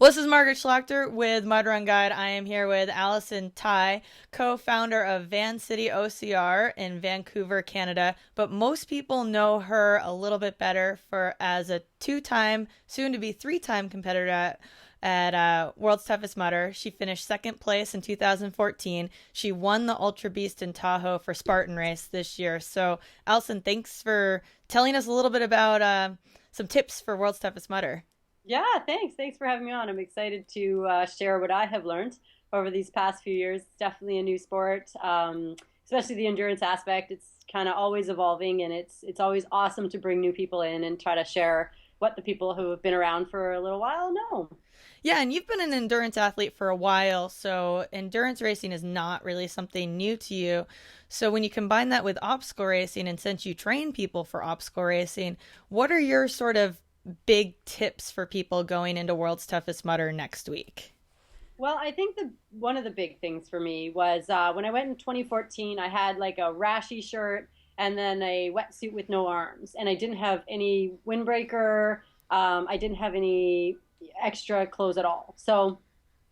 Well, this is Margaret Schlachter with Mud Run Guide. I am here with Allison Tai, co-founder of VanCityOCR in Vancouver, Canada. But most people know her a little bit better for as a two-time, soon-to-be three-time competitor at World's Toughest Mudder. She finished second place in 2014. She won the Ultra Beast in Tahoe for Spartan Race this year. So, Allison, thanks for telling us a little bit about some tips for World's Toughest Mudder. Yeah, thanks. Thanks for having me on. I'm excited to share what I have learned over these past few years. It's definitely a new sport, especially the endurance aspect. It's kind of always evolving, and it's always awesome to bring new people in and try to share what the people who have been around for a little while know. Yeah, and you've been an endurance athlete for a while, so endurance racing is not really something new to you. So when you combine that with obstacle racing, and since you train people for obstacle racing, what are your sort of big tips for people going into World's Toughest Mudder next week? Well, I think the one of the big things for me was when I went in 2014, I had like a rashy shirt and then a wetsuit with no arms, and I didn't have any windbreaker. I didn't have any extra clothes at all. So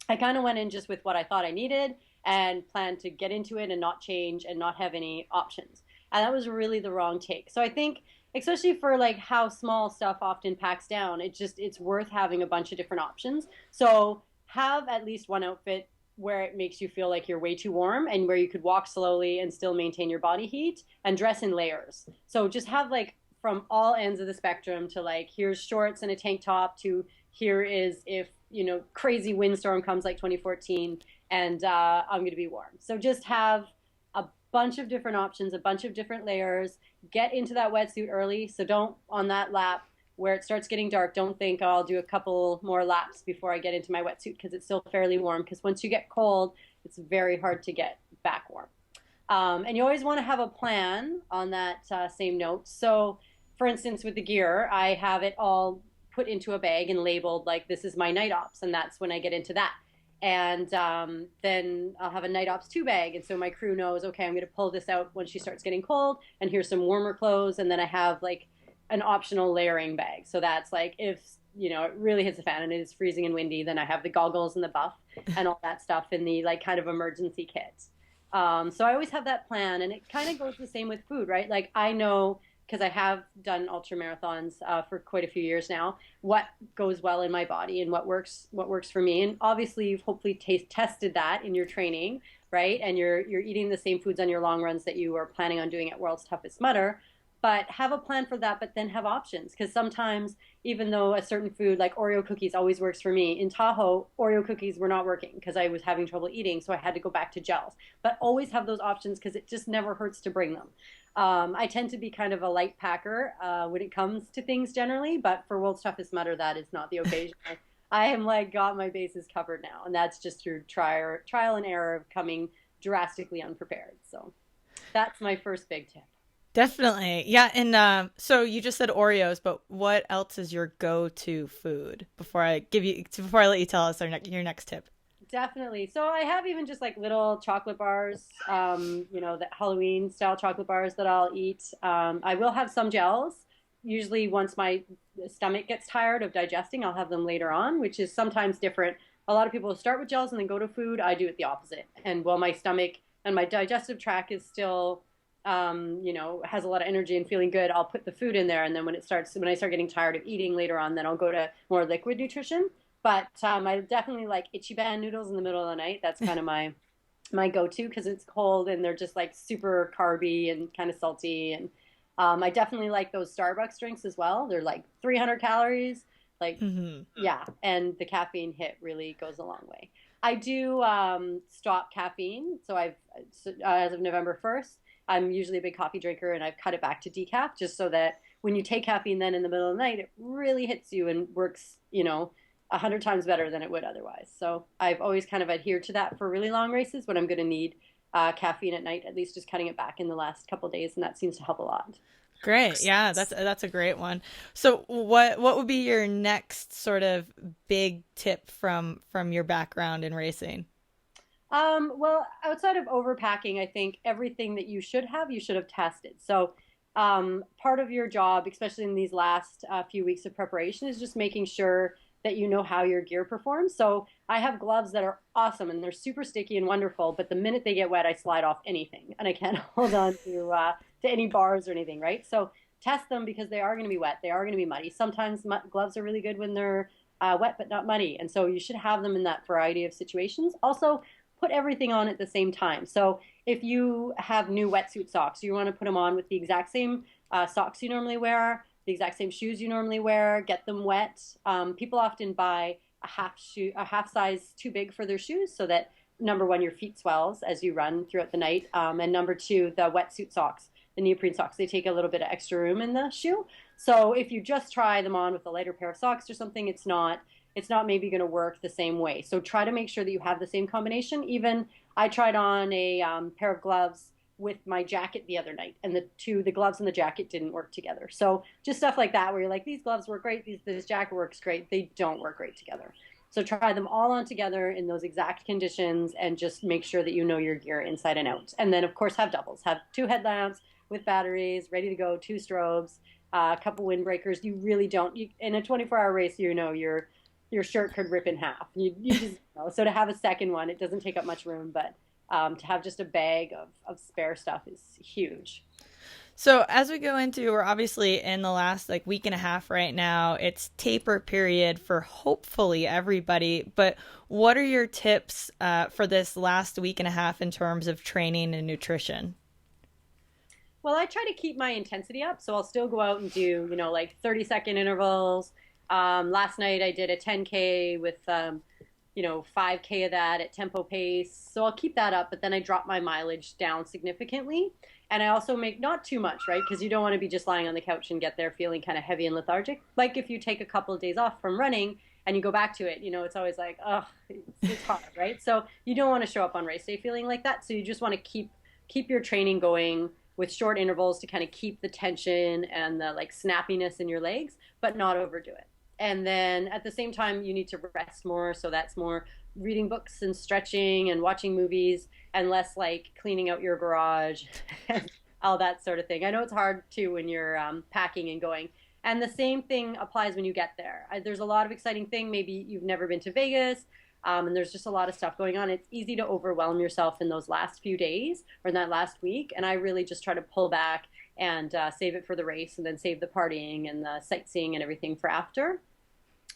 I kind of went in just with what I thought I needed and planned to get into it and not change and not have any options. And that was really the wrong take. So I think especially for like how small stuff often packs down, it's worth having a bunch of different options. So have at least one outfit where it makes you feel like you're way too warm and where you could walk slowly and still maintain your body heat, and dress in layers. So just have like from all ends of the spectrum to like here's shorts and a tank top to here is if crazy windstorm comes like 2014 and I'm going to be warm. So just have a bunch of different options, a bunch of different layers. Get into that wetsuit early. So don't on that lap where it starts getting dark, don't think, oh, I'll do a couple more laps before I get into my wetsuit because it's still fairly warm. Because once you get cold, it's very hard to get back warm. And you always want to have a plan on that same note. So, for instance, with the gear, I have it all put into a bag and labeled like this is my night ops, and that's when I get into that. And then I'll have a night ops two bag, and so my crew knows, okay, I'm going to pull this out when she starts getting cold, and here's some warmer clothes, and then I have like an optional layering bag. So that's like if it really hits the fan and it is freezing and windy, then I have the goggles and the buff and all that stuff in the like kind of emergency kit. So I always have that plan, and it kind of goes the same with food, right? Like I know because I have done ultra marathons for quite a few years now, what goes well in my body and what works for me. And obviously, you've hopefully tested that in your training, right? And you're eating the same foods on your long runs that you were planning on doing at World's Toughest Mudder. But have a plan for that, but then have options. Because sometimes, even though a certain food like Oreo cookies always works for me, in Tahoe, Oreo cookies were not working because I was having trouble eating. So I had to go back to gels. But always have those options because it just never hurts to bring them. I tend to be kind of a light packer when it comes to things generally, but for World's Toughest Mudder, that is not the occasion. I am like got my bases covered now, and that's just through trial and error of coming drastically unprepared. So that's my first big tip. Definitely. Yeah, and so you just said Oreos, but what else is your go-to food before I let you tell us your next tip? Definitely. So I have even just like little chocolate bars, that Halloween style chocolate bars that I'll eat. I will have some gels. Usually, once my stomach gets tired of digesting, I'll have them later on, which is sometimes different. A lot of people start with gels and then go to food. I do it the opposite. And while my stomach and my digestive tract is still, has a lot of energy and feeling good, I'll put the food in there. And then when I start getting tired of eating later on, then I'll go to more liquid nutrition. But I definitely like itchy band noodles in the middle of the night. That's kind of my go-to because it's cold and they're just like super carby and kind of salty. And I definitely like those Starbucks drinks as well. They're like 300 calories. Like, Hmm. yeah, and the caffeine hit really goes a long way. I do stop caffeine. As of November 1st, I'm usually a big coffee drinker and I've cut it back to decaf just so that when you take caffeine then in the middle of the night, it really hits you and works, 100 times better than it would otherwise. So I've always kind of adhered to that for really long races when I'm going to need caffeine at night, at least just cutting it back in the last couple of days, and that seems to help a lot. Great. Yeah, that's a great one. So what would be your next sort of big tip from your background in racing? Well, outside of overpacking, I think everything that you should have tested. So part of your job, especially in these last few weeks of preparation, is just making sure that you know how your gear performs. So I have gloves that are awesome and they're super sticky and wonderful, but the minute they get wet, I slide off anything and I can't hold on to any bars or anything, right? So test them because they are going to be wet, they are going to be muddy. Sometimes gloves are really good when they're wet but not muddy, and so you should have them in that variety of situations. Also, put everything on at the same time. So if you have new wetsuit socks, you want to put them on with the exact same socks you normally wear, the exact same shoes you normally wear, get them wet. People often buy a half size too big for their shoes so that number one, your feet swells as you run throughout the night. And number two, the wetsuit socks, the neoprene socks, they take a little bit of extra room in the shoe. So if you just try them on with a lighter pair of socks or something, it's not maybe going to work the same way. So try to make sure that you have the same combination. Even I tried on a pair of gloves with my jacket the other night, and the gloves and the jacket didn't work together. So just stuff like that, where you're like, these gloves work great, this jacket works great. They don't work great together. So try them all on together in those exact conditions, and just make sure that you know your gear inside and out. And then, of course, have doubles. Have 2 headlamps with batteries ready to go, 2 strobes, a couple windbreakers. You really don't. In a 24-hour race, your shirt could rip in half. You just so to have a second one, it doesn't take up much room, but to have just a bag of spare stuff is huge. So as we go into, we're obviously in the last like week and a half right now. It's taper period for hopefully everybody. But what are your tips for this last week and a half in terms of training and nutrition? Well, I try to keep my intensity up, so I'll still go out and do, like 30-second intervals. Last night I did a 10K with, 5K of that at tempo pace. So I'll keep that up, but then I drop my mileage down significantly. And I also make not too much, right? Because you don't want to be just lying on the couch and get there feeling kind of heavy and lethargic. Like if you take a couple of days off from running and you go back to it, it's always like, oh, it's hard, right? So you don't want to show up on race day feeling like that. So you just want to keep your training going with short intervals to kind of keep the tension and the like snappiness in your legs, but not overdo it. And then at the same time, you need to rest more. So that's more reading books and stretching and watching movies, and less like cleaning out your garage and all that sort of thing. I know it's hard too when you're packing and going. And the same thing applies when you get there. There's a lot of exciting thing. Maybe you've never been to Vegas, and there's just a lot of stuff going on. It's easy to overwhelm yourself in those last few days or in that last week. And I really just try to pull back and save it for the race, and then save the partying and the sightseeing and everything for after.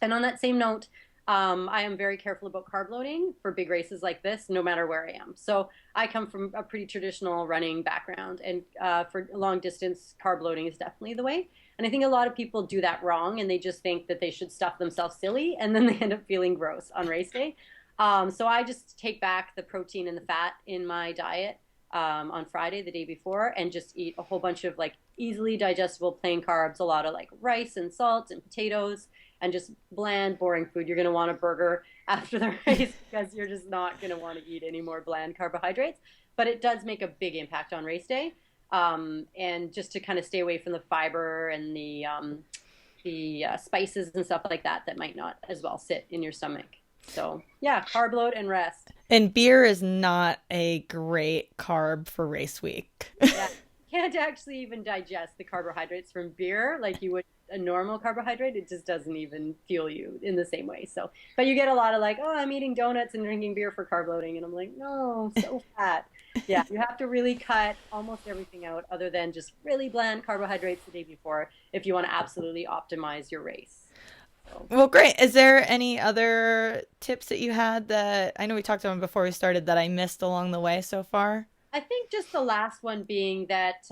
And on that same note, I am very careful about carb loading for big races like this, no matter where I am. So I come from a pretty traditional running background, and for long distance, carb loading is definitely the way. And I think a lot of people do that wrong, and they just think that they should stuff themselves silly, and then they end up feeling gross on race day. So I just take back the protein and the fat in my diet on Friday, the day before, and just eat a whole bunch of like easily digestible plain carbs, a lot of like rice and salt and potatoes, and just bland, boring food. You're going to want a burger after the race because you're just not going to want to eat any more bland carbohydrates. But it does make a big impact on race day. And just to kind of stay away from the fiber and the spices and stuff like that might not as well sit in your stomach. So yeah, carb load and rest. And beer is not a great carb for race week. Yeah, can't actually even digest the carbohydrates from beer like you would a normal carbohydrate. It just doesn't even fuel you in the same way. So, but you get a lot of like, oh, I'm eating donuts and drinking beer for carb loading, and I'm like, no, so fat. Yeah, you have to really cut almost everything out other than just really bland carbohydrates the day before if you want to absolutely optimize your race. So. Well, great. Is there any other tips that you had that I know we talked about before we started that I missed along the way so far? I think just the last one being that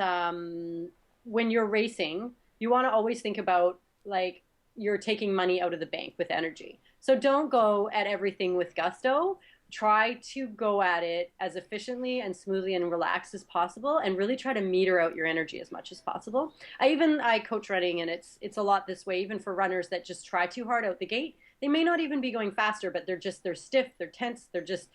when you're racing, you want to always think about like you're taking money out of the bank with energy. So don't go at everything with gusto. Try to go at it as efficiently and smoothly and relaxed as possible, and really try to meter out your energy as much as possible. I coach running, and it's a lot this way, even for runners that just try too hard out the gate. They may not even be going faster, but they're stiff, they're tense, they're just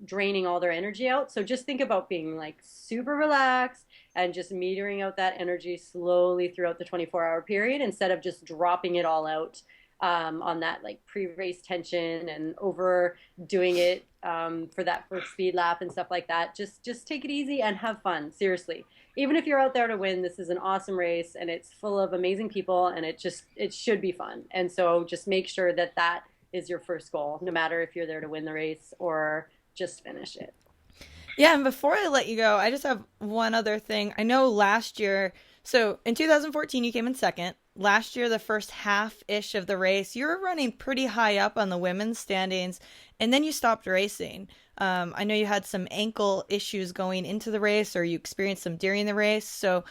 draining all their energy out. So just think about being like super relaxed and just metering out that energy slowly throughout the 24-hour period, instead of just dropping it all out on that like pre-race tension and overdoing it for that first speed lap and stuff like that. Just take it easy and have fun. Seriously, even if you're out there to win, this is an awesome race and it's full of amazing people and it should be fun. And so just make sure that that is your first goal, no matter if you're there to win the race or just finish it. Yeah, and before I let you go, I just have one other thing. I know last year, so in 2014, you came in second. Last year, the first half-ish of the race, you were running pretty high up on the women's standings, and then you stopped racing. I know you had some ankle issues going into the race, or you experienced some during the race. So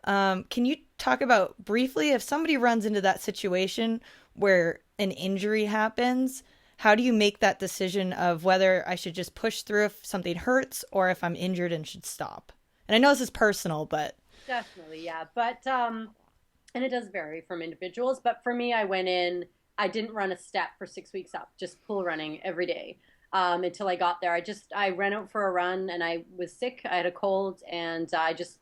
can you talk about briefly if somebody runs into that situation where an injury happens? How do you make that decision of whether I should just push through if something hurts or if I'm injured and should stop? And I know this is personal, but Definitely, yeah. But and it does vary from individuals, but for me, I went in, I didn't run a step for 6 weeks up, just pull running every day. Until I got there. I ran out for a run and I was sick. I had a cold and I just,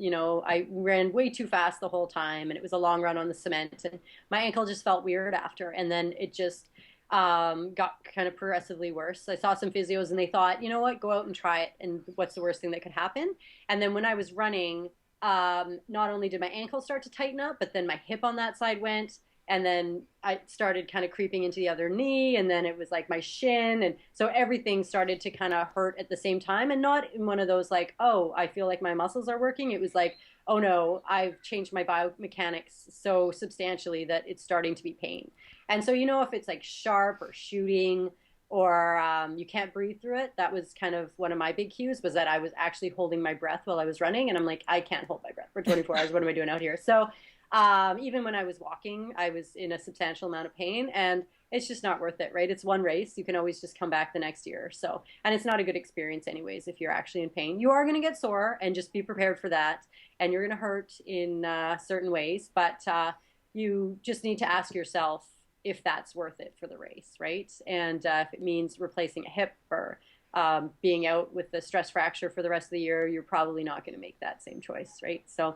I ran way too fast the whole time and it was a long run on the cement and my ankle just felt weird after. And then it just got kind of progressively worse. I saw some physios and they thought, you know what, go out and try it. And what's the worst thing that could happen? And then when I was running, not only did my ankle start to tighten up, but then my hip on that side went. And then I started kind of creeping into the other knee, and then it was like my shin. And so everything started to kind of hurt at the same time. And not in one of those like, oh, I feel like my muscles are working. It was like, oh no, I've changed my biomechanics so substantially that it's starting to be pain. And so, if it's like sharp or shooting or you can't breathe through it, that was kind of one of my big cues was that I was actually holding my breath while I was running. And I'm like, I can't hold my breath for 24 hours. What am I doing out here? So even when I was walking, I was in a substantial amount of pain and it's just not worth it, right? It's one race. You can always just come back the next year. So, and it's not a good experience anyways, if you're actually in pain. You are going to get sore and just be prepared for that. And you're going to hurt in certain ways, but you just need to ask yourself if that's worth it for the race, right? And if it means replacing a hip or being out with the stress fracture for the rest of the year, you're probably not going to make that same choice, right? So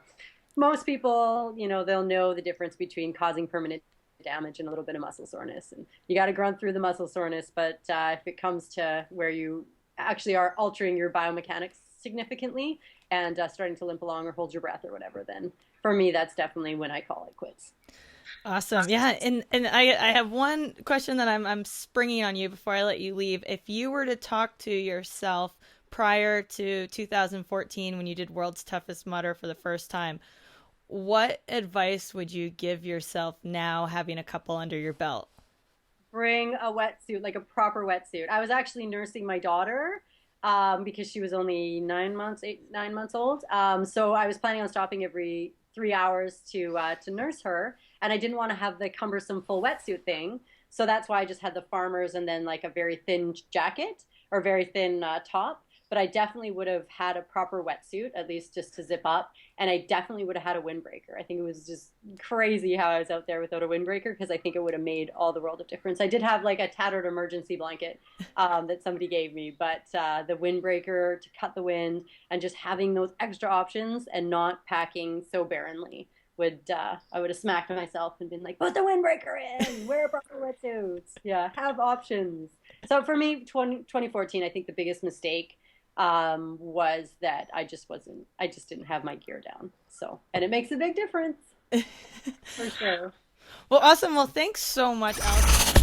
most people, they'll know the difference between causing permanent damage and a little bit of muscle soreness. And you got to grunt through the muscle soreness. But if it comes to where you actually are altering your biomechanics significantly and starting to limp along or hold your breath or whatever, then for me, that's definitely when I call it quits. awesome. Yeah, and I have one question that I'm springing on you before I let you leave. If you were to talk to yourself prior to 2014 when you did World's Toughest Mudder for the first time, what advice would you give yourself now having a couple under your belt? Bring a wetsuit, like a proper wetsuit. I was actually nursing my daughter because she was only 9 months old. So I was planning on stopping every 3 hours to nurse her, and I didn't want to have the cumbersome full wetsuit thing. So that's why I just had the farmers and then like a very thin jacket or very thin top. But I definitely would have had a proper wetsuit, at least just to zip up. And I definitely would have had a windbreaker. I think it was just crazy how I was out there without a windbreaker because I think it would have made all the world of difference. I did have like a tattered emergency blanket that somebody gave me, but the windbreaker to cut the wind and just having those extra options and not packing so barrenly I would have smacked myself and been like, put the windbreaker in, wear proper wetsuits. Yeah, have options. So for me, 2014, I think the biggest mistake was that I just didn't have my gear down. So, and it makes a big difference for sure. Well, awesome. Well, thanks so much, Alex.